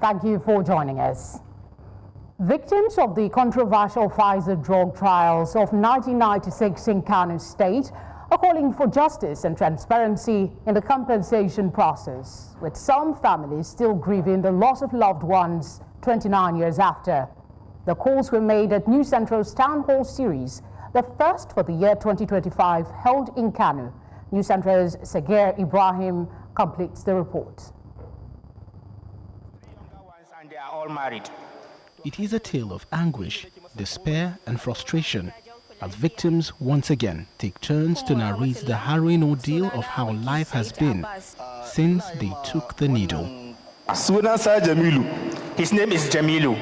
Thank you for joining us. Victims of the controversial Pfizer drug trials of 1996 in Kano State are calling for justice and transparency in the compensation process, with some families still grieving the loss of loved ones 29 years after. The calls were made at News Central's Town Hall series, the first for the year 2025, held in Kano. News Central's Sagir Ibrahim completes the report. And they are all married. It is a tale of anguish, despair and frustration as victims once again take turns to narrate the harrowing ordeal of how life has been since they took the needle. His name is Jamilu.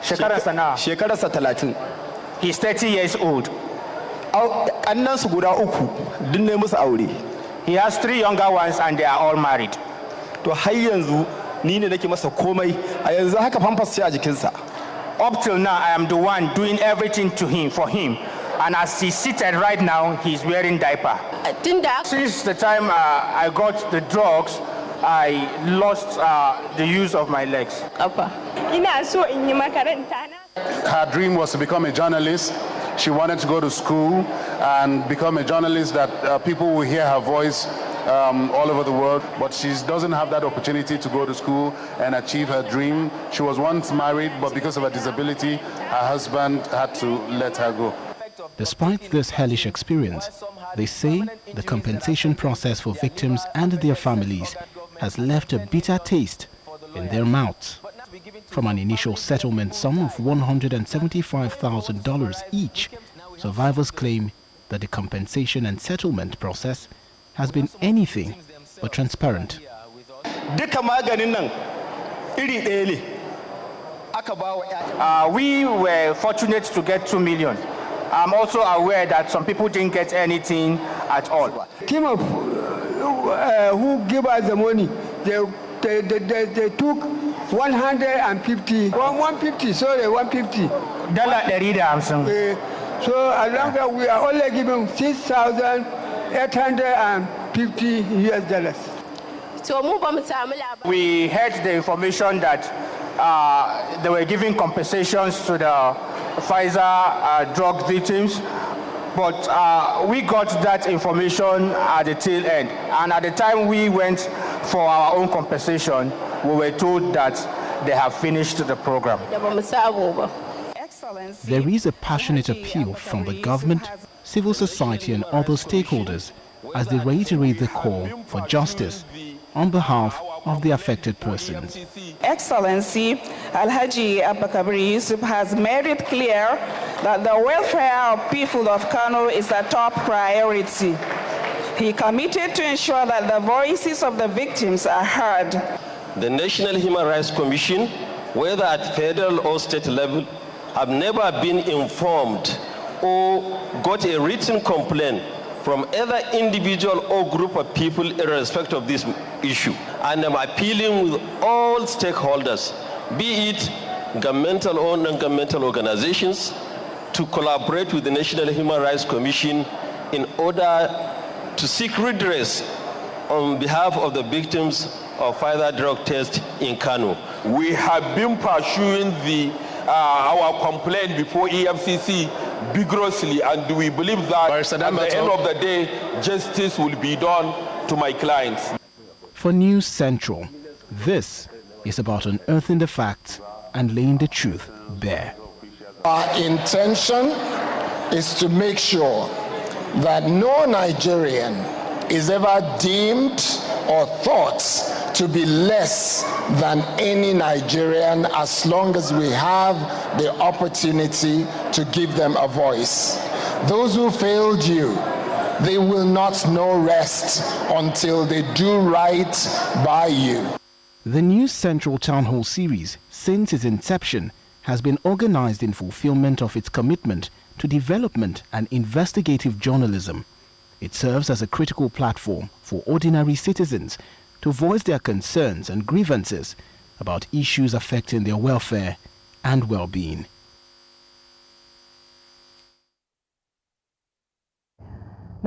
Shekarasa 30. He's 30 years old. He has 3 younger ones and they are all married. Up till now, I am the one doing everything for him. And as he's seated right now, he's wearing diaper. Since the time I got the drugs, I lost the use of my legs. Her dream was to become a journalist. She wanted to go to school and become a journalist that people will hear her voice all over the world, but she doesn't have that opportunity to go to school and achieve her dream. She was once married, but because of her disability, her husband had to let her go. Despite this hellish experience, they say the compensation process for victims and their families has left a bitter taste in their mouths. From an initial settlement sum of $175,000 each, survivors claim that the compensation and settlement process has been anything but transparent. We were fortunate to get 2 million. I'm also aware that some people didn't get anything at all. Team of who give us the money, they took 150, 150, sorry, 150. So as long as we are only giving $6,850 US. We heard the information that they were giving compensations to the Pfizer drug victims, but we got that information at the tail end. And at the time we went for our own compensation, we were told that they have finished the program. There is a passionate appeal from the government, civil society and other stakeholders as they reiterate the call for justice on behalf of the affected persons. Excellency Alhaji Abakabri Yusuf has made it clear that the welfare of people of Kano is a top priority. He committed to ensure that the voices of the victims are heard. The National Human Rights Commission, whether at federal or state level, have never been informed or got a written complaint from either individual or group of people irrespective of this issue. And I'm appealing with all stakeholders, be it governmental or non-governmental organizations, to collaborate with the National Human Rights Commission in order to seek redress on behalf of the victims of Pfizer drug test in Kano. We have been pursuing our complaint before EFCC vigorously, and we believe that at the end of the day, justice will be done to my clients. For News Central, this is about unearthing the facts and laying the truth bare. Our intention is to make sure that no Nigerian is ever deemed or thought to be less than any Nigerian, as long as we have the opportunity to give them a voice. Those who failed you, they will not know rest until they do right by you. The News Central Town Hall series, since its inception, has been organized in fulfillment of its commitment to development and investigative journalism. It serves as a critical platform for ordinary citizens to voice their concerns and grievances about issues affecting their welfare and well-being.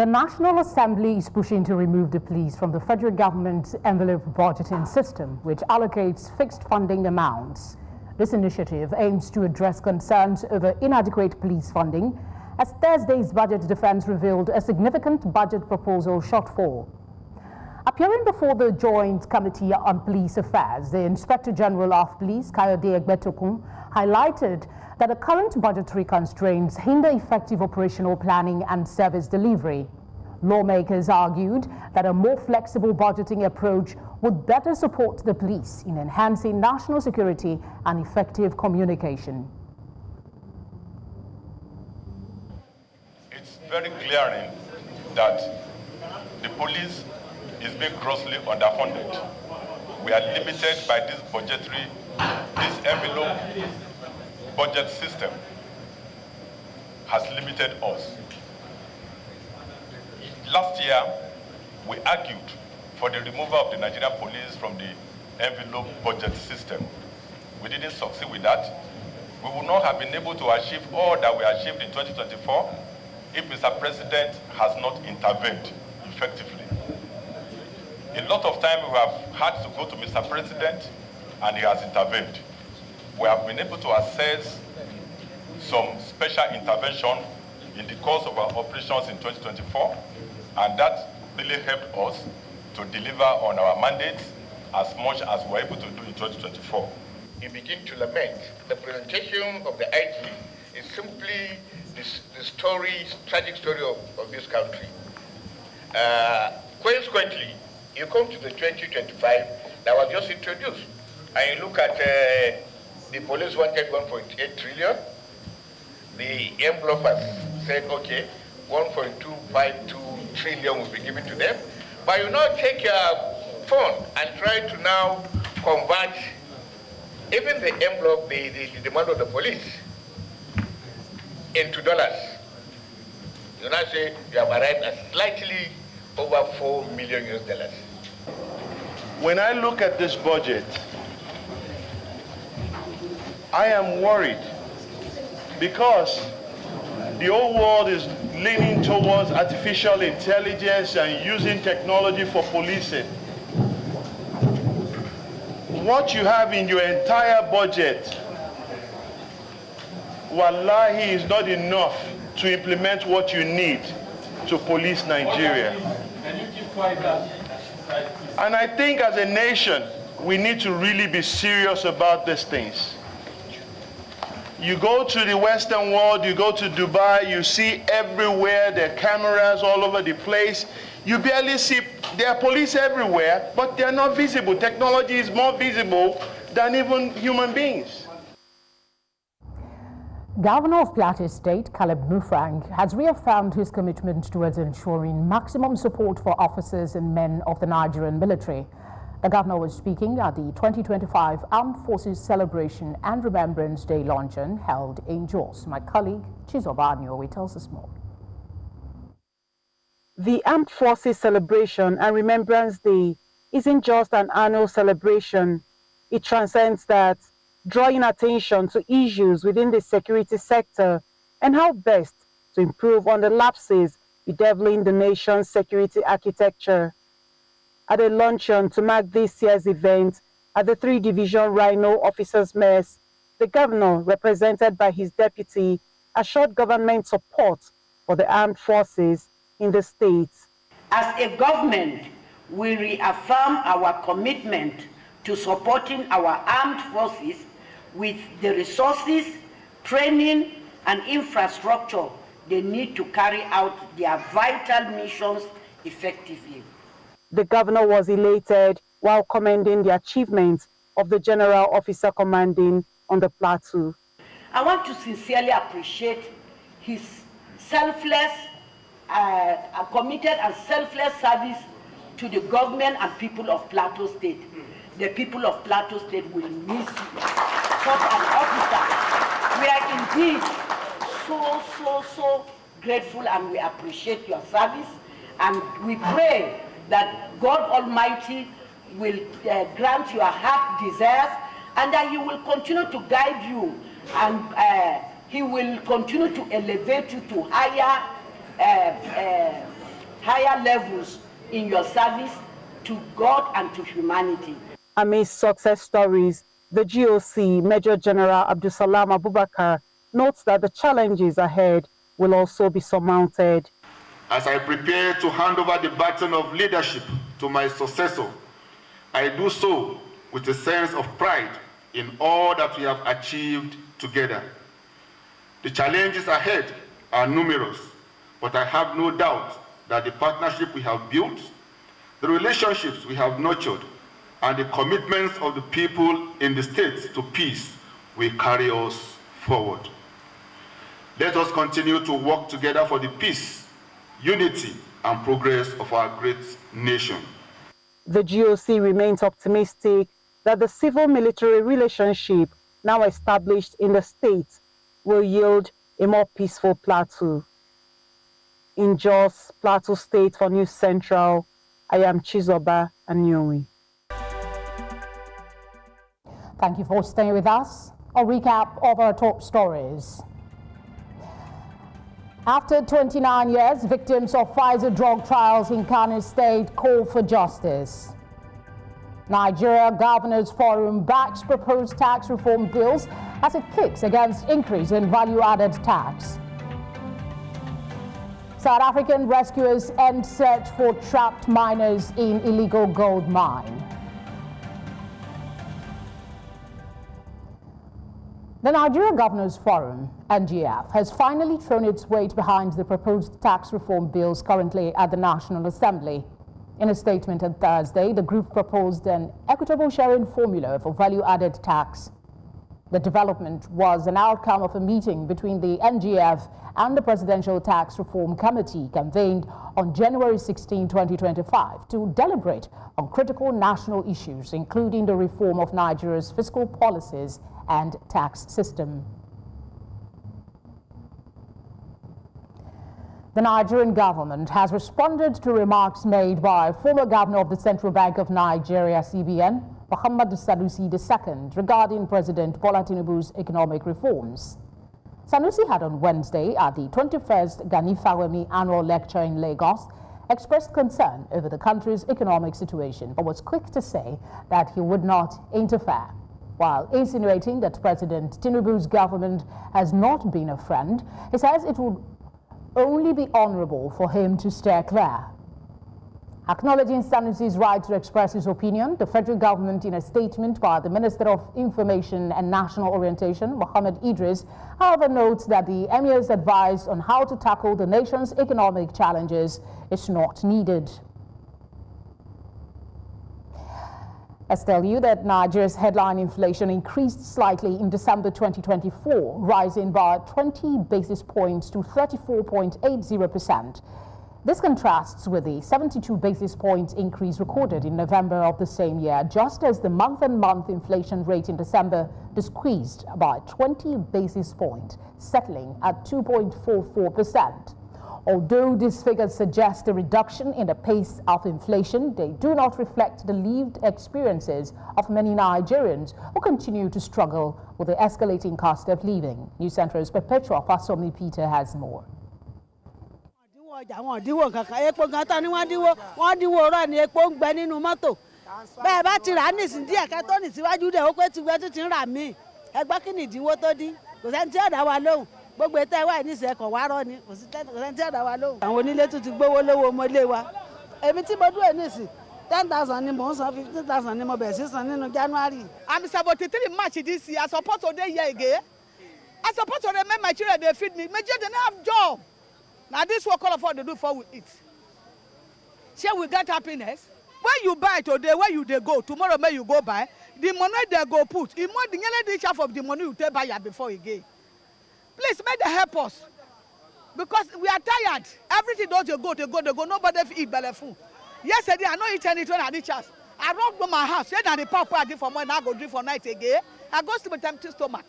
The National Assembly is pushing to remove the police from the federal government's envelope budgeting system, which allocates fixed funding amounts. This initiative aims to address concerns over inadequate police funding, as Thursday's budget defense revealed a significant budget proposal shortfall. Appearing before the Joint Committee on Police Affairs, the Inspector General of Police, Kayode Egbetokun, highlighted that the current budgetary constraints hinder effective operational planning and service delivery. Lawmakers argued that a more flexible budgeting approach would better support the police in enhancing national security and effective communication. It's very glaring that the police is being grossly underfunded. We are limited by this envelope budget system has limited us. Last year, we argued for the removal of the Nigerian police from the envelope budget system. We didn't succeed with that. We would not have been able to achieve all that we achieved in 2024 if Mr. President has not intervened effectively. A lot of time we have had to go to Mr. President and he has intervened. We have been able to assess some special intervention in the course of our operations in 2024, and that really helped us to deliver on our mandates as much as we were able to do in 2024. You begin to lament. The presentation of the IG is simply the tragic story of this country. Consequently, you come to the 2025 that was just introduced, and you look at the police wanted 1.8 trillion. The envelope has said, okay, 1.252 trillion will be given to them. But you now take your phone and try to now convert even the envelope, the demand of the police, into dollars. You now say you have arrived at slightly over $4 million US. When I look at this budget, I am worried because the whole world is leaning towards artificial intelligence and using technology for policing. What you have in your entire budget, wallahi, is not enough to implement what you need to police Nigeria. And I think as a nation, we need to really be serious about these things. You go to the Western world, you go to Dubai, you see everywhere, there are cameras all over the place. You barely see, there are police everywhere, but they're not visible. Technology is more visible than even human beings. Governor of Plateau State, Caleb Mufrang, has reaffirmed his commitment towards ensuring maximum support for officers and men of the Nigerian military. The governor was speaking at the 2025 Armed Forces Celebration and Remembrance Day luncheon held in Jos. My colleague, Chizoba Anyowe, tells us more. The Armed Forces Celebration and Remembrance Day isn't just an annual celebration. It transcends that, drawing attention to issues within the security sector and how best to improve on the lapses bedeviling the nation's security architecture. At a luncheon to mark this year's event at the 3-Division Rhino Officers' Mess, the governor, represented by his deputy, assured government support for the armed forces in the state. As a government, we reaffirm our commitment to supporting our armed forces with the resources, training, and infrastructure they need to carry out their vital missions effectively. The governor was elated while commending the achievements of the general officer commanding on the plateau. I want to sincerely appreciate his selfless, committed and selfless service to the government and people of Plateau State. The people of Plateau State will miss you. Such an officer. We are indeed so grateful, and we appreciate your service, and we pray that God Almighty will grant your heart desires, and that He will continue to guide you, and He will continue to elevate you to higher higher levels in your service to God and to humanity. Amidst success stories, the GOC Major General Abdulsalam Abubakar notes that the challenges ahead will also be surmounted. As I prepare to hand over the baton of leadership to my successor, I do so with a sense of pride in all that we have achieved together. The challenges ahead are numerous, but I have no doubt that the partnership we have built, the relationships we have nurtured, and the commitments of the people in the state to peace will carry us forward. Let us continue to work together for the peace, unity, and progress of our great nation. The GOC remains optimistic that the civil-military relationship now established in the state will yield a more peaceful plateau. In Jos, Plateau State for News Central, I am Chizoba Anyomi. Thank you for staying with us. A recap of our top stories. After 29 years, victims of Pfizer drug trials in Kano State call for justice. Nigeria Governors Forum backs proposed tax reform bills as it kicks against increase in value-added tax. South African rescuers end search for trapped miners in illegal gold mine. The Nigeria Governors Forum, NGF, has finally thrown its weight behind the proposed tax reform bills currently at the National Assembly. In a statement on Thursday, the group proposed an equitable sharing formula for value-added tax. The development was an outcome of a meeting between the NGF and the Presidential Tax Reform Committee convened on January 16, 2025 to deliberate on critical national issues, including the reform of Nigeria's fiscal policies and tax system. The Nigerian government has responded to remarks made by former governor of the Central Bank of Nigeria, CBN, Muhammad Sanusi II, regarding President Bola Tinubu's economic reforms. Sanusi had on Wednesday at the 21st Gani Fawemi Annual Lecture in Lagos expressed concern over the country's economic situation, but was quick to say that he would not interfere, while insinuating that President Tinubu's government has not been a friend. He says it would only be honorable for him to steer clear. Acknowledging Sanusi's right to express his opinion, the federal government, in a statement by the Minister of Information and National Orientation, Mohammed Idris, however, notes that the Emir's advice on how to tackle the nation's economic challenges is not needed. Let's tell you that Nigeria's headline inflation increased slightly in December 2024, rising by 20 basis points to 34.80%. This contrasts with the 72 basis points increase recorded in November of the same year, just as the month-on-month inflation rate in December decreased by 20 basis points, settling at 2.44%. Although these figures suggest a reduction in the pace of inflation, they do not reflect the lived experiences of many Nigerians who continue to struggle with the escalating cost of living. News Central's Perpetua Fasomi Peter has more. Àwọn ìdíwọ́ kankan epo gan tán ni wọ́n dínwó ọ̀rọ̀ ni epo ń gbẹ nínú mọ́tò bẹ́ẹ̀ bá ti rà á nísìn díẹ̀ ká tó ní síwájú dẹ̀ ó pé ti gbẹ tó ti ń rà mí ẹgbẹ́ kí ni ìdínwó tó dín kò sẹ́ni tí ó dá wa lóhùn gbogbo ètò ẹ̀wá ìníṣẹ́ ẹ̀kọ́ wá rọ́ ni kò sẹ́ni tí ó dá wa lóhùn. Àwọn onílé tún ti gbówó lówó ọmọ ilé wa èmi tí mo dúró nísìn 10,000 ni mò ń san 15,000 ni mo bẹ̀rẹ̀ sí san nínú January. I'm 73 March this year. I support to dey here again. I support to remain my children dey feed me. My children don't have job. Now this what all of us they do for we eat. Shall we get happiness? When you buy today, where you they go, tomorrow may you go buy, the money they go put, the half of the money you take buy before again. Please make them help us. Because we are tired. Everything don't you go, nobody eat belly full. Yesterday I don't eat anything at the chance. I run to my house, say that the papa I drink for morning, I go drink for night again. I go sleep with empty stomach.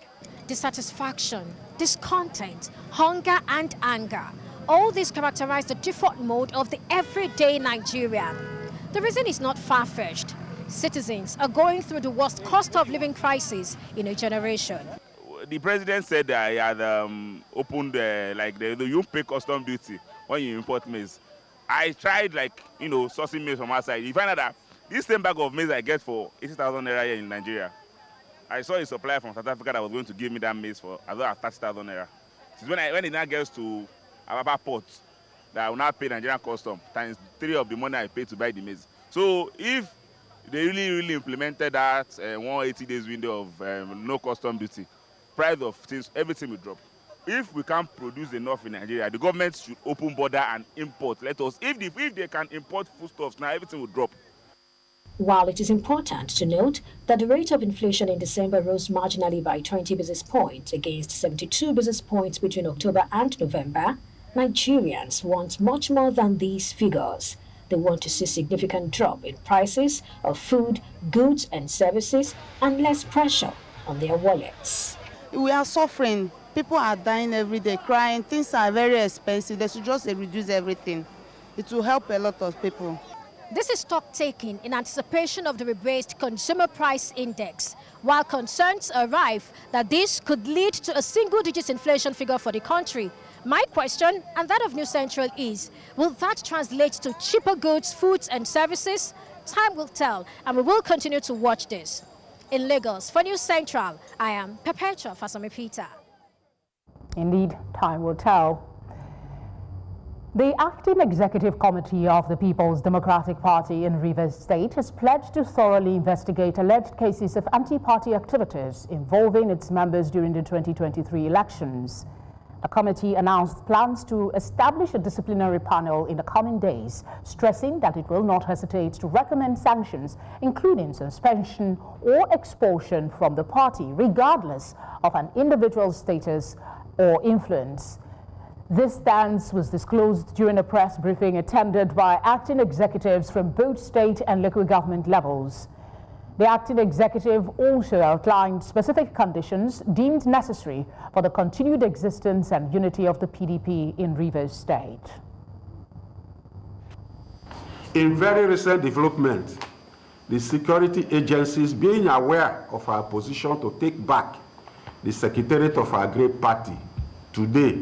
Dissatisfaction, discontent, hunger and anger. All these characterize the default mode of the everyday Nigerian. The reason is not far-fetched. Citizens are going through the worst cost of living crisis in a generation. The president said that he had opened you pay custom duty when you import maize. I tried, like, sourcing maize from outside. You find out that this same bag of maize I get for 80,000 naira here in Nigeria, I saw a supplier from South Africa that was going to give me that maize for as well as 30,000 naira. It's when it now gets to Ababa port that I will now pay Nigerian custom times 3 of the money I paid to buy the maize. So if they really implemented that 180 days window of no custom duty, price of things, everything will drop. If we can't produce enough in Nigeria, the government should open border and import. Let us, if they can import foodstuffs, now everything will drop. While it is important to note that the rate of inflation in December rose marginally by 20 basis points against 72 basis points between October and November, Nigerians want much more than these figures. They want to see significant drop in prices of food, goods and services and less pressure on their wallets. We are suffering. People are dying every day, crying. Things are very expensive. They should just reduce everything. It will help a lot of people. This is stock taking in anticipation of the rebased consumer price index, while concerns arrive that this could lead to a single-digit inflation figure for the country. My question, and that of New Central, is, will that translate to cheaper goods, foods and services? Time will tell, and we will continue to watch this. In Lagos, for New Central, I am Perpetua Fasamipita. Indeed, time will tell. The Acting Executive Committee of the People's Democratic Party in Rivers State has pledged to thoroughly investigate alleged cases of anti-party activities involving its members during the 2023 elections. The committee announced plans to establish a disciplinary panel in the coming days, stressing that it will not hesitate to recommend sanctions, including suspension or expulsion from the party, regardless of an individual's status or influence. This stance was disclosed during a press briefing attended by acting executives from both state and local government levels. The acting executive also outlined specific conditions deemed necessary for the continued existence and unity of the PDP in Rivers State. In very recent development, the security agencies, being aware of our position to take back the secretariat of our great party today,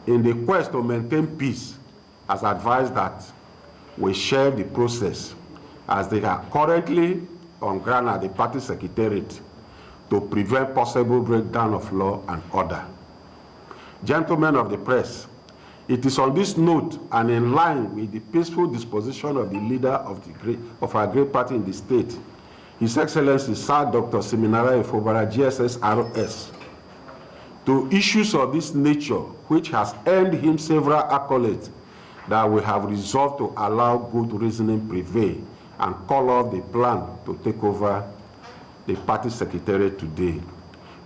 in the quest to maintain peace, has advised that we share the process as they are currently on ground at the party secretariat to prevent possible breakdown of law and order. Gentlemen of the press, it is on this note and in line with the peaceful disposition of the leader of our great party in the state, His Excellency Sir Dr. Siminala Ifobara, GSS-RS, to issues of this nature, which has earned him several accolades, that we have resolved to allow good reasoning prevail and call off the plan to take over the party secretariat today.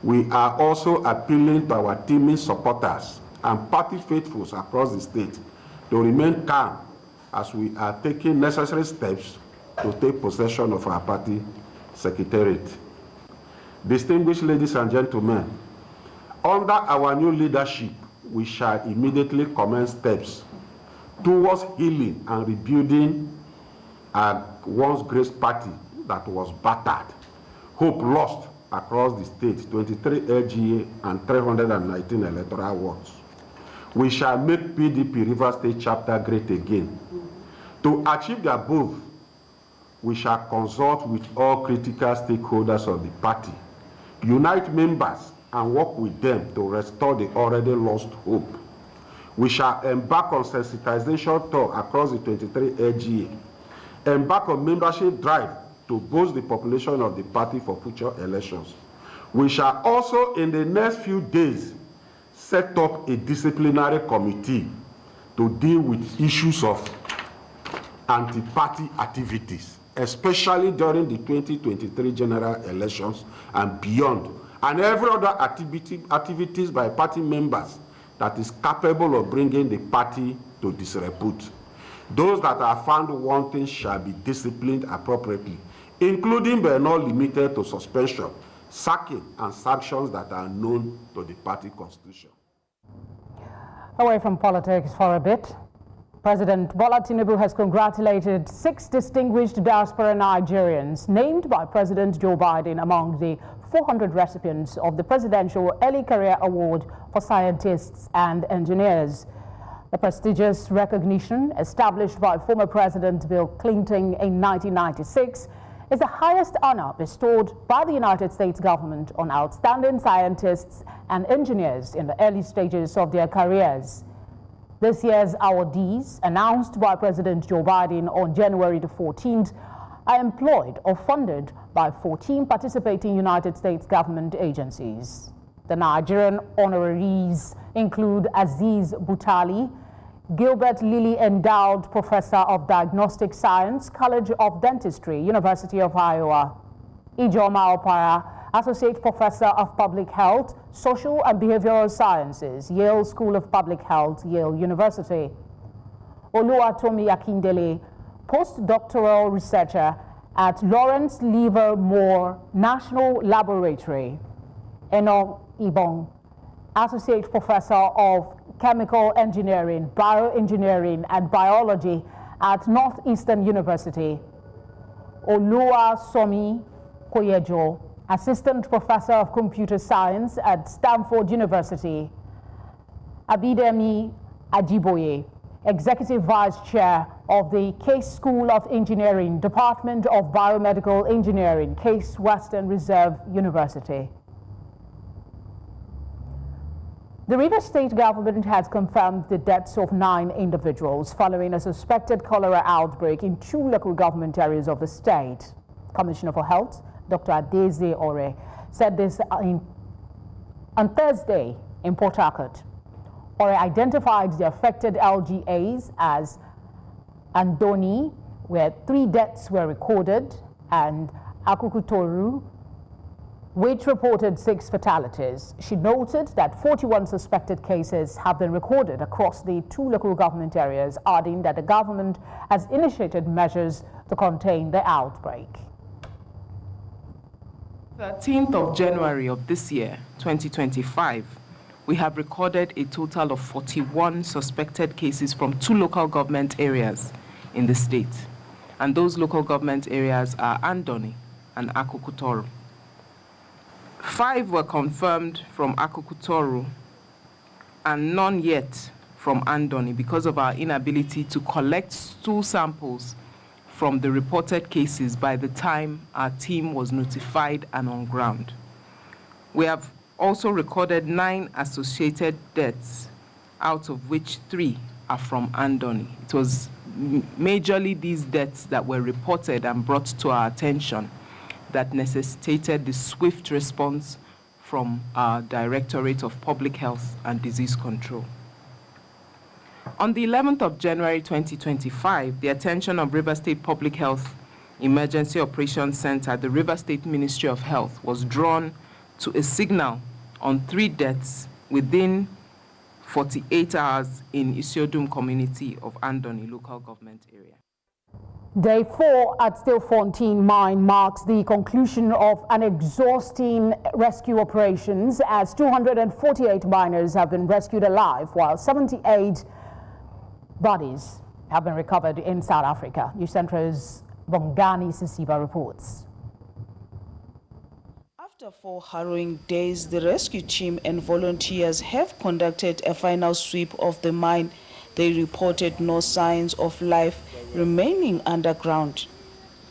We are also appealing to our teaming supporters and party faithfuls across the state to remain calm as we are taking necessary steps to take possession of our party secretariat. Distinguished ladies and gentlemen, under our new leadership, we shall immediately commence steps towards healing and rebuilding our once great party that was battered, hope lost across the state, 23 LGA and 319 electoral wards. We shall make PDP River State chapter great again. To achieve the above, we shall consult with all critical stakeholders of the party, unite members, and work with them to restore the already lost hope. We shall embark on sensitization tour across the 23 LGA, embark on membership drive to boost the population of the party for future elections. We shall also, in the next few days, set up a disciplinary committee to deal with issues of anti-party activities, especially during the 2023 general elections and beyond, and every other activities by party members that is capable of bringing the party to disrepute. Those that are found wanting shall be disciplined appropriately, including but not limited to suspension, sacking, and sanctions that are known to the party constitution. Away from politics for a bit, President Bola Tinubu has congratulated 6 distinguished diaspora Nigerians named by President Joe Biden among the 400 recipients of the Presidential Early Career Award for Scientists and Engineers. The prestigious recognition, established by former President Bill Clinton in 1996, is the highest honor bestowed by the United States government on outstanding scientists and engineers in the early stages of their careers. This year's awardees, announced by President Joe Biden on January the 14th, are employed or funded by 14 participating United States government agencies. The Nigerian honorees include Aziz Butali, Gilbert Lilly Endowed Professor of Diagnostic Science, College of Dentistry, University of Iowa; Ijoma Opara, Associate Professor of Public Health, Social and Behavioral Sciences, Yale School of Public Health, Yale University; Oluwatomi Akindele, Postdoctoral Researcher at Lawrence Livermore National Laboratory; Eno Ibong, Associate Professor of Chemical Engineering, Bioengineering, and Biology at Northeastern University; Oluwasomi Koyejo, Assistant Professor of Computer Science at Stanford University; Abidemi Ajiboye, Executive Vice Chair of the Case School of Engineering, Department of Biomedical Engineering, Case Western Reserve University. The Rivers State government has confirmed the deaths of 9 individuals following a suspected cholera outbreak in 2 local government areas of the state. Commissioner for Health, Dr. Adeze Ore, said this on Thursday in Port Harcourt. Ore identified the affected LGAs as Andoni, where 3 deaths were recorded, and Akukutoru, which reported 6 fatalities. She noted that 41 suspected cases have been recorded across the 2 local government areas, adding that the government has initiated measures to contain the outbreak. 13th of January of this year, 2025, we have recorded a total of 41 suspected cases from 2 local government areas in the state. And those local government areas are Andoni and Akukutoru. 5 were confirmed from Akukutoru and none yet from Andoni because of our inability to collect stool samples from the reported cases by the time our team was notified and on ground. We have also recorded 9 associated deaths, out of which 3 are from Andoni. It was majorly these deaths that were reported and brought to our attention that necessitated the swift response from our Directorate of Public Health and Disease Control. On the 11th of January 2025, the attention of River State Public Health Emergency Operations Center at the River State Ministry of Health was drawn to a signal on 3 deaths within 48 hours in Isiodum community of Andoni local government area. Day 4 at Stilfontein Mine marks the conclusion of an exhausting rescue operations as 248 miners have been rescued alive while 78 bodies have been recovered in South Africa. News Centro's Bongani Sisiba reports. After 4 harrowing days, the rescue team and volunteers have conducted a final sweep of the mine. They reported no signs of life remaining underground.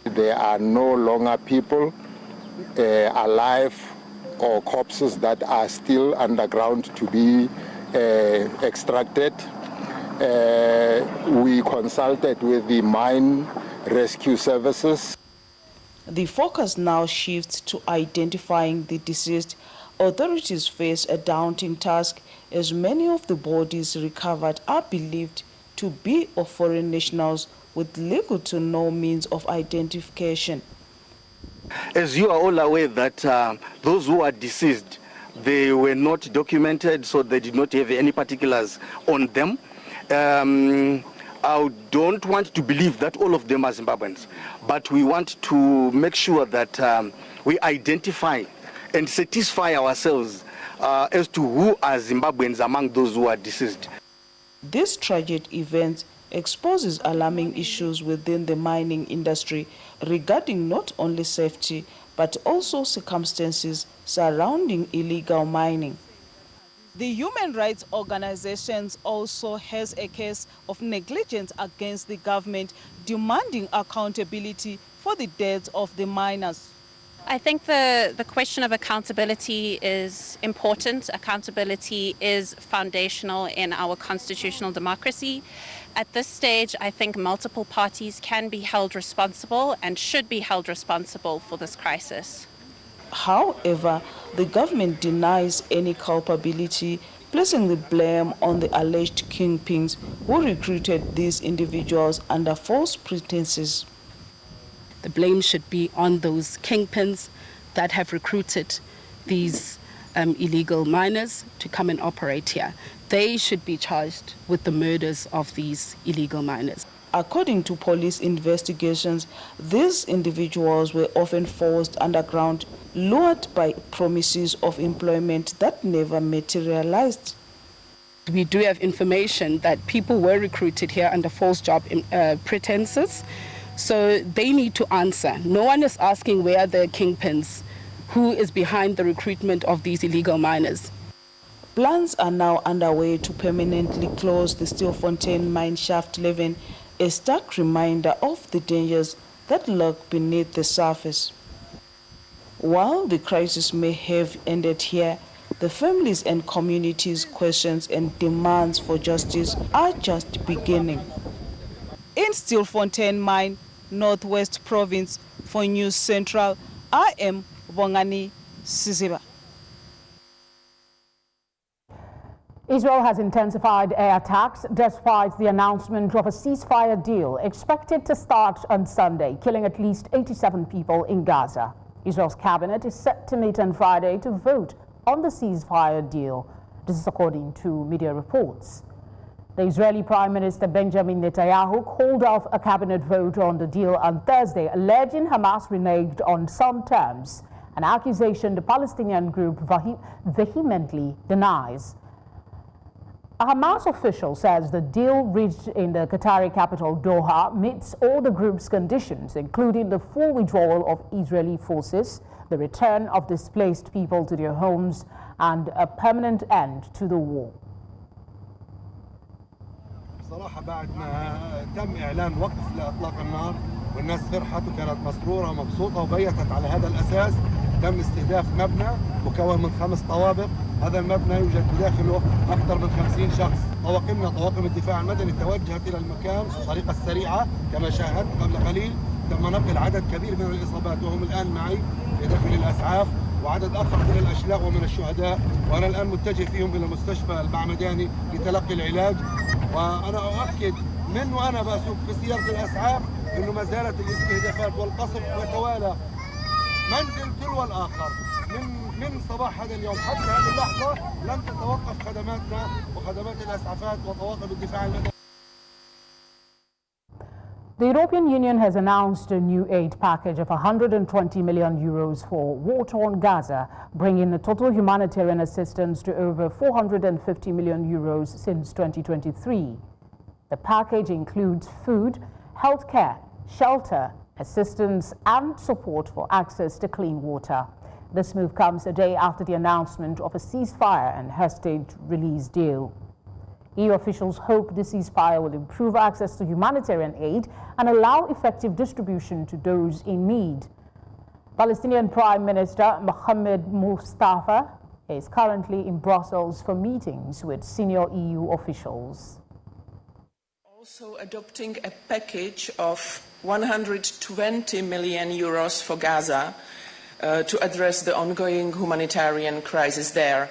There are no longer people alive or corpses that are still underground to be extracted. We consulted with the mine rescue services. The focus now shifts to identifying the deceased. Authorities face a daunting task as many of the bodies recovered are believed to be of foreign nationals with little to no means of identification. As you are all aware that those who are deceased, they were not documented, so they did not have any particulars on them. I don't want to believe that all of them are Zimbabweans, but we want to make sure that we identify and satisfy ourselves as to who are Zimbabweans among those who are deceased. This tragic event exposes alarming issues within the mining industry regarding not only safety but also circumstances surrounding illegal mining. The human rights organizations also has a case of negligence against the government, demanding accountability for the deaths of the miners. I think the question of accountability is important. Accountability is foundational in our constitutional democracy. At this stage, I think multiple parties can be held responsible and should be held responsible for this crisis. However, the government denies any culpability, placing the blame on the alleged kingpins who recruited these individuals under false pretenses. The blame should be on those kingpins that have recruited these illegal miners to come and operate here. They should be charged with the murders of these illegal miners. According to police investigations, these individuals were often forced underground, lured by promises of employment that never materialized. We do have information that people were recruited here under false job pretenses, so they need to answer. No one is asking where are the kingpins, who is behind the recruitment of these illegal miners. Plans are now underway to permanently close the Stilfontein mine shaft 11, a stark reminder of the dangers that lurk beneath the surface. While the crisis may have ended here, the families and communities' questions and demands for justice are just beginning. In Stilfontein Mine, Northwest Province, for News Central, I am Bongani Siziba. Israel has intensified air attacks despite the announcement of a ceasefire deal expected to start on Sunday, killing at least 87 people in Gaza. Israel's cabinet is set to meet on Friday to vote on the ceasefire deal. This is according to media reports. The Israeli Prime Minister Benjamin Netanyahu called off a cabinet vote on the deal on Thursday, alleging Hamas reneged on some terms, an accusation the Palestinian group vehemently denies. A Hamas official says the deal reached in the Qatari capital Doha meets all the group's conditions, including the full withdrawal of Israeli forces, the return of displaced people to their homes, and a permanent end to the war. صراحة بعد ما تم إعلان وقف لإطلاق النار والناس فرحت وكانت مسرورة ومبسوطة وبيتت على هذا الأساس تم استهداف مبنى مكون من 5 طوابق. هذا المبنى يوجد بداخله أكثر من 50 شخص. طواقم الدفاع المدني توجهت إلى المكان بطريقة سريعة كما شاهدت قبل قليل. تم نقل عدد كبير من الإصابات وهم الآن معي في داخل الأسعاف وعدد آخر من الأشلاء ومن الشهداء، وأنا الآن متجه فيهم إلى مستشفى المعمداني لتلقي العلاج. وأنا أؤكد من وأنا بسوق في سيارة الأسعاف إنه ما زالت الاستهدافات والقصف يتوالى منزل تلو الآخر من صباح هذا اليوم حتى هذه اللحظة لم تتوقف خدماتنا وخدمات الأسعافات وطواقم الدفاع المدني. The European Union has announced a new aid package of 120 million euros for war-torn Gaza, bringing the total humanitarian assistance to over 450 million euros since 2023. The package includes food, healthcare, shelter, assistance and support for access to clean water. This move comes a day after the announcement of a ceasefire and hostage release deal. EU officials hope the ceasefire will improve access to humanitarian aid and allow effective distribution to those in need. Palestinian Prime Minister Mohammed Mustafa is currently in Brussels for meetings with senior EU officials. Also adopting a package of 120 million euros for Gaza to address the ongoing humanitarian crisis there.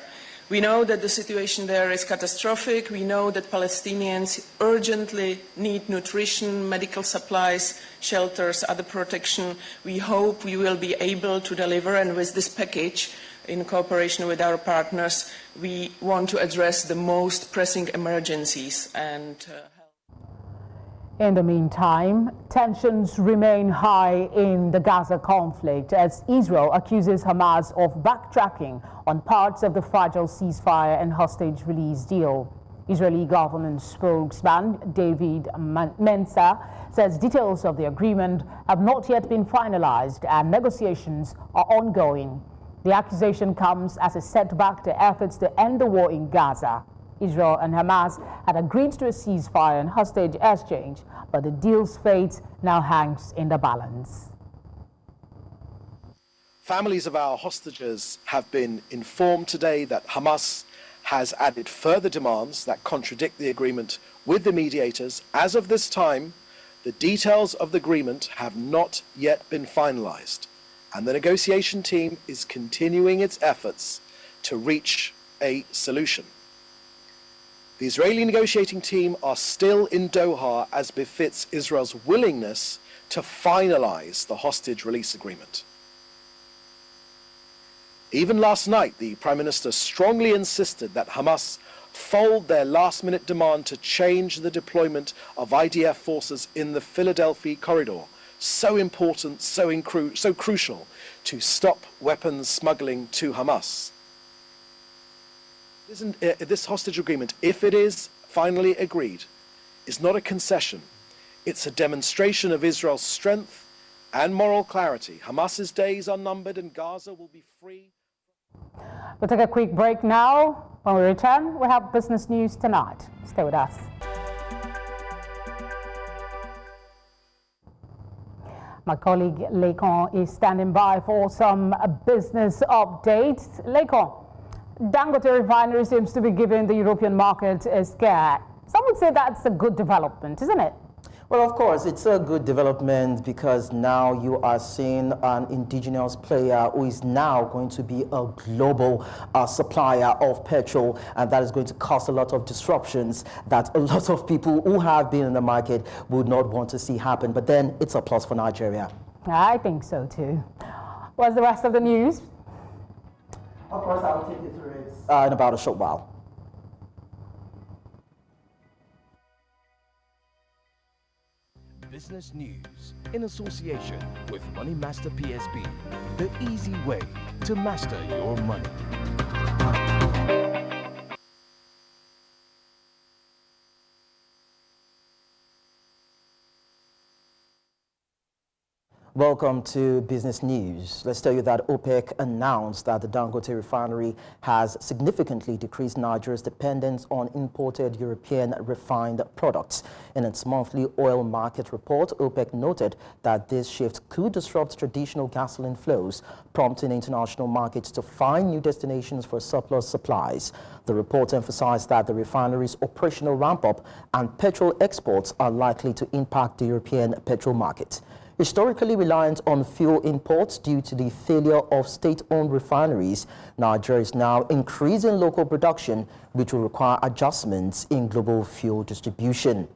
We know that the situation there is catastrophic. We know that Palestinians urgently need nutrition, medical supplies, shelters, other protection. We hope we will be able to deliver, and with this package, in cooperation with our partners, we want to address the most pressing emergencies and In the meantime, tensions remain high in the Gaza conflict as Israel accuses Hamas of backtracking on parts of the fragile ceasefire and hostage release deal. Israeli government spokesman David Mensa says details of the agreement have not yet been finalized and negotiations are ongoing. The accusation comes as a setback to efforts to end the war in Gaza. Israel and Hamas had agreed to a ceasefire and hostage exchange, but the deal's fate now hangs in the balance. Families of our hostages have been informed today that Hamas has added further demands that contradict the agreement with the mediators. As of this time, the details of the agreement have not yet been finalized, and the negotiation team is continuing its efforts to reach a solution. The Israeli negotiating team are still in Doha as befits Israel's willingness to finalize the hostage release agreement. Even last night, the Prime Minister strongly insisted that Hamas fold their last-minute demand to change the deployment of IDF forces in the Philadelphia corridor, so important, so crucial to stop weapons smuggling to Hamas. This hostage agreement, if it is finally agreed, is not a concession. It's a demonstration of Israel's strength and moral clarity. Hamas's days are numbered and Gaza will be free. We'll take a quick break now. When we return, we'll have business news tonight. Stay with us. My colleague Lekon is standing by for some business updates. Lekon, Dangote refinery seems to be giving the European market a scare. Some would say that's a good development, isn't it? Well, of course, it's a good development because now you are seeing an indigenous player who is now going to be a global supplier of petrol, and that is going to cause a lot of disruptions that a lot of people who have been in the market would not want to see happen. But then it's a plus for Nigeria. I think so too. What's the rest of the news? Of course, I will take you through it in about a short while. Business news in association with Money Master PSB, the easy way to master your money. Welcome to Business News. Let's tell you that OPEC announced that the Dangote refinery has significantly decreased Nigeria's dependence on imported European refined products. In its monthly oil market report, OPEC noted that this shift could disrupt traditional gasoline flows, prompting international markets to find new destinations for surplus supplies. The report emphasized that the refinery's operational ramp-up and petrol exports are likely to impact the European petrol market. Historically reliant on fuel imports due to the failure of state-owned refineries, Nigeria is now increasing local production, which will require adjustments in global fuel distribution.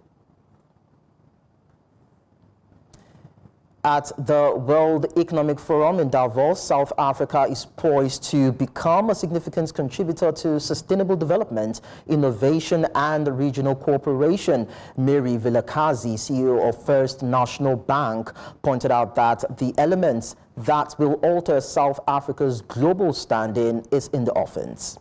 At the World Economic Forum in Davos, South Africa is poised to become a significant contributor to sustainable development, innovation, and regional cooperation. Mary Vilakazi, CEO of First National Bank, pointed out that the elements that will alter South Africa's global standing is in the offense.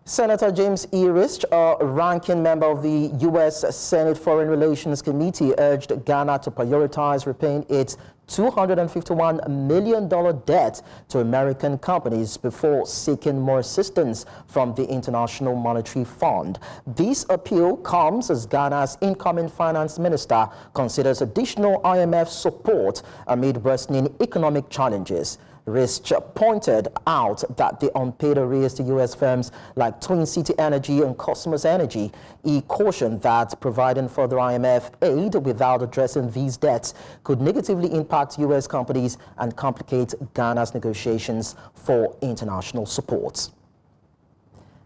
Senator James E. Rich, a ranking member of the U.S. Senate Foreign Relations Committee, urged Ghana to prioritize repaying its $251 million debt to American companies before seeking more assistance from the International Monetary Fund. This appeal comes as Ghana's incoming finance minister considers additional IMF support amid worsening economic challenges. Rich pointed out that the unpaid arrears to U.S. firms like Twin City Energy and Cosmos Energy. He cautioned that providing further IMF aid without addressing these debts could negatively impact U.S. companies and complicate Ghana's negotiations for international support.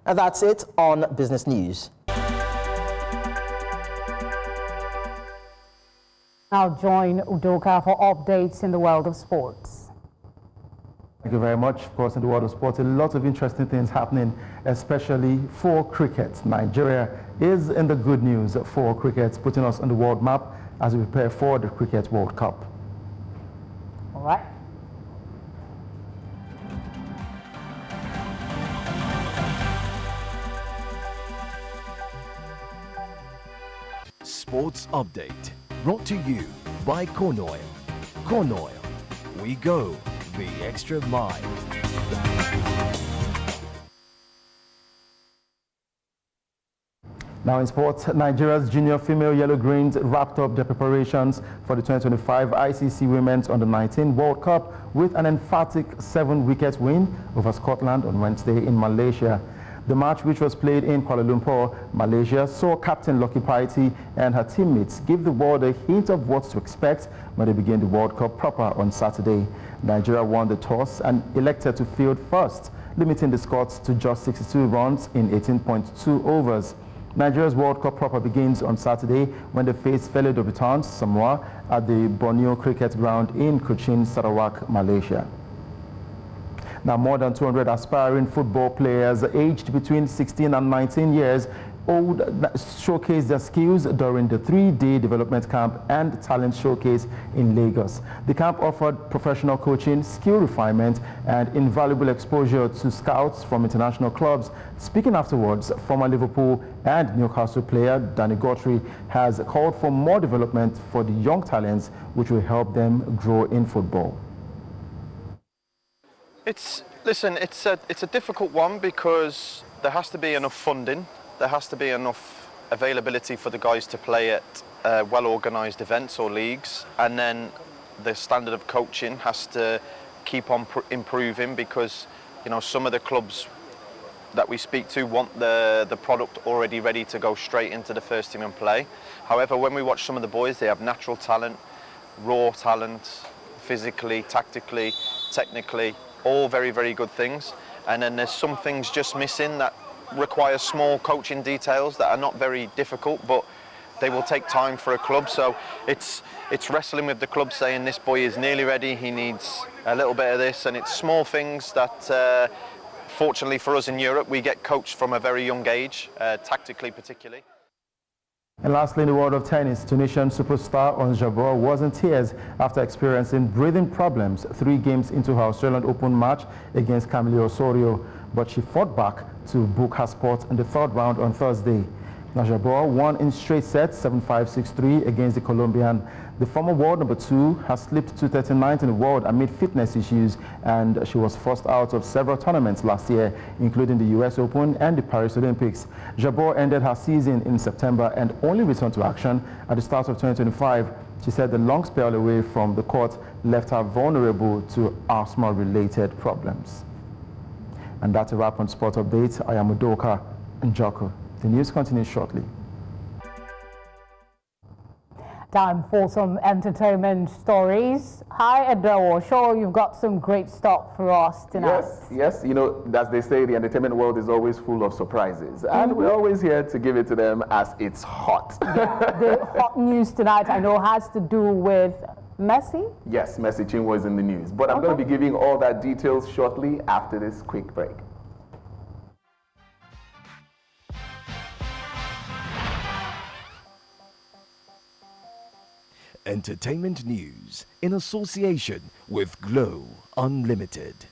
And that's it on Business News. Now join Udoka for updates in the world of sports. Thank you very much. Of course, in the world of sports, a lot of interesting things happening, especially for cricket. Nigeria is in the good news for cricket, putting us on the world map as we prepare for the Cricket World Cup. All right. Sports Update, brought to you by Corn Oil. Corn Oil, we go the extra mile. Now in sports, Nigeria's junior female Yellow Greens wrapped up their preparations for the 2025 ICC Women's Under-19 World Cup with an emphatic 7-wicket win over Scotland on Wednesday in Malaysia. The match, which was played in Kuala Lumpur, Malaysia, saw Captain Lucky Piety and her teammates give the world a hint of what to expect when they begin the World Cup proper on Saturday. Nigeria won the toss and elected to field first, limiting the Scots to just 62 runs in 18.2 overs. Nigeria's World Cup proper begins on Saturday when they face fellow debutants Samoa at the Borneo Cricket Ground in Cochin, Sarawak, Malaysia. Now, more than 200 aspiring football players aged between 16 and 19 years old showcased their skills during the 3-day development camp and talent showcase in Lagos. The camp offered professional coaching, skill refinement, and invaluable exposure to scouts from international clubs. Speaking afterwards, former Liverpool and Newcastle player Danny Guthrie has called for more development for the young talents, which will help them grow in football. It's a difficult one because there has to be enough funding. There has to be enough availability for the guys to play at well-organised events or leagues, and then the standard of coaching has to keep on improving because, you know, some of the clubs that we speak to want the product already ready to go straight into the first team and play. However, when we watch some of the boys, they have natural talent, raw talent, physically, tactically, technically, all very, very good things. And then there's some things just missing that require small coaching details that are not very difficult, but they will take time for a club. So it's wrestling with the club, saying this boy is nearly ready, he needs a little bit of this, and it's small things that fortunately for us in Europe we get coached from a very young age, tactically particularly. And lastly, in the world of tennis, Tunisian superstar Ons Jabeur was in tears after experiencing breathing problems 3 games into her Australian Open match against Camille Osorio. But she fought back to book her spot in the 3rd round on Thursday. Now, Jabeur won in straight sets, 7-5, 6-3 against the Colombian. The former world number 2 has slipped to 39th in the world amid fitness issues, and she was forced out of several tournaments last year, including the US Open and the Paris Olympics. Jabeur ended her season in September and only returned to action at the start of 2025. She said the long spell away from the court left her vulnerable to asthma-related problems. And that's a wrap on Sport Update. I am Udoka Njoko. The news continues shortly. Time for some entertainment stories. Hi, Edo. Sure, you've got some great stuff for us tonight. Yes. You know, as they say, the entertainment world is always full of surprises. And we're always here to give it to them as it's hot. Yeah, the hot news tonight, I know, has to do with Messi? Yes, Messi Chinwo is in the news. But I'm going to be giving all that details shortly after this quick break. Entertainment news in association with Glow Unlimited.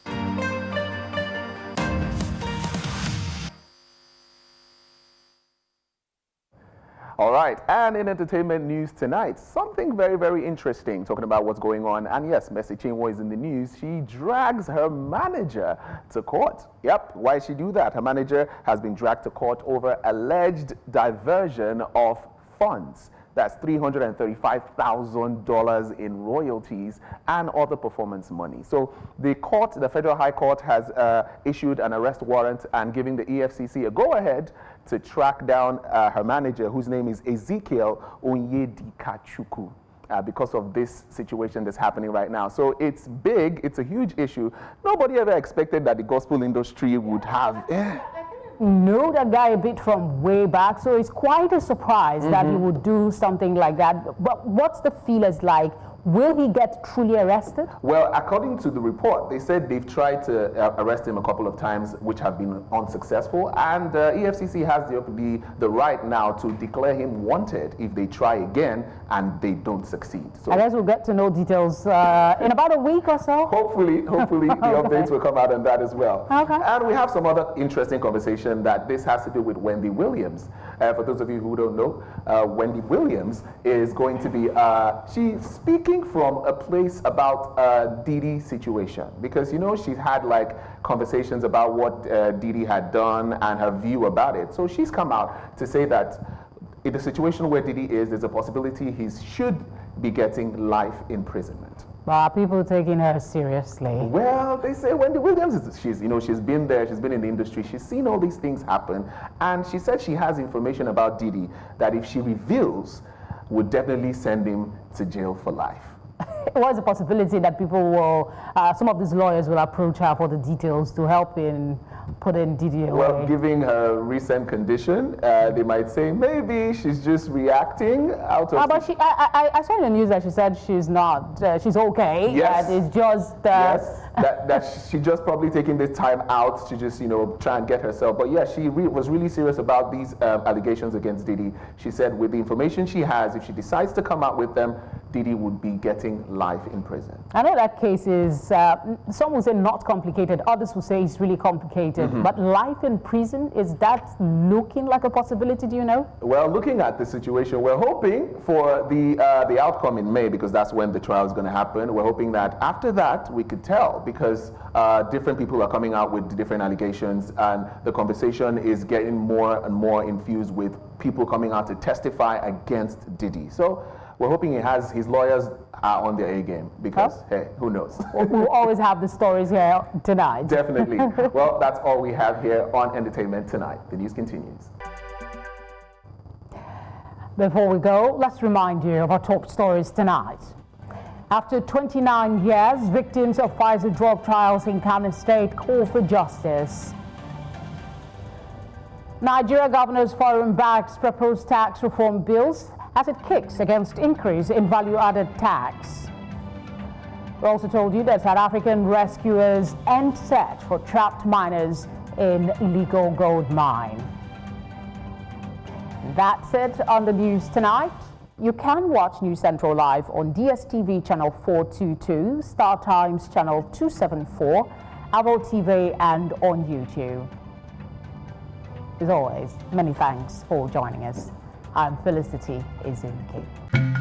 All right, and in entertainment news tonight, something very, very interesting, talking about what's going on. And yes, Messi Chinwo is in the news. She drags her manager to court. Yep, why she do that? Her manager has been dragged to court over alleged diversion of funds. That's $335,000 in royalties and other performance money. So the court, the Federal High Court, has issued an arrest warrant and giving the EFCC a go-ahead to track down her manager, whose name is Ezekiel Onyedikachukwu, because of this situation that's happening right now. So it's big, it's a huge issue. Nobody ever expected that the gospel industry would have... know that guy a bit from way back, so it's quite a surprise that he would do something like that. But what's the feelers like? Will he get truly arrested? Well, according to the report, they said they've tried to arrest him a couple of times, which have been unsuccessful. And EFCC has the right now to declare him wanted if they try again and they don't succeed. So I guess we'll get to know details in about a week or so. Hopefully the updates will come out on that as well. Okay. And we have some other interesting conversation that this has to do with Wendy Williams. For those of you who don't know, Wendy Williams is going to be, she's speaking from a place about Didi situation, because, you know, she's had like conversations about what Didi had done and her view about it. So she's come out to say that in the situation where Didi is, there's a possibility he should be getting life imprisonment. But are people taking her seriously? Well, they say Wendy Williams she's been there, she's been in the industry, she's seen all these things happen, and she said she has information about Didi that if she reveals, would definitely send him to jail for life. What's the possibility that people will, some of these lawyers will approach her for the details to help in putting Didi away? Well, given her recent condition, they might say maybe she's just reacting out of... But I saw in the news that she said she's not, she's okay. Yes. That it's just... yes, that she just probably taking this time out to just, you know, try and get herself. But yeah, she was really serious about these allegations against Didi. She said with the information she has, if she decides to come out with them, Didi would be getting life in prison. I know that case is, some will say not complicated, others will say it's really complicated. But life in prison, is that looking like a possibility, do you know? Well, looking at the situation, we're hoping for the outcome in May, because that's when the trial is going to happen. We're hoping that after that we could tell, because different people are coming out with different allegations, and the conversation is getting more and more infused with people coming out to testify against Didi. So we're hoping his lawyers are on their A game, because, hey, who knows? We'll always have the stories here tonight. Definitely. Well, that's all we have here on Entertainment Tonight. The news continues. Before we go, let's remind you of our top stories tonight. After 29 years, victims of Pfizer drug trials in Kano State call for justice. Nigeria Governors Forum backs proposed tax reform bills as it kicks against increase in value-added tax. We also told you that South African rescuers end search for trapped miners in illegal gold mine. That's it on the news tonight. You can watch News Central live on DSTV channel 422, Star Times channel 274, Avo TV, and on YouTube. As always, many thanks for joining us. I'm Felicity Ezinke.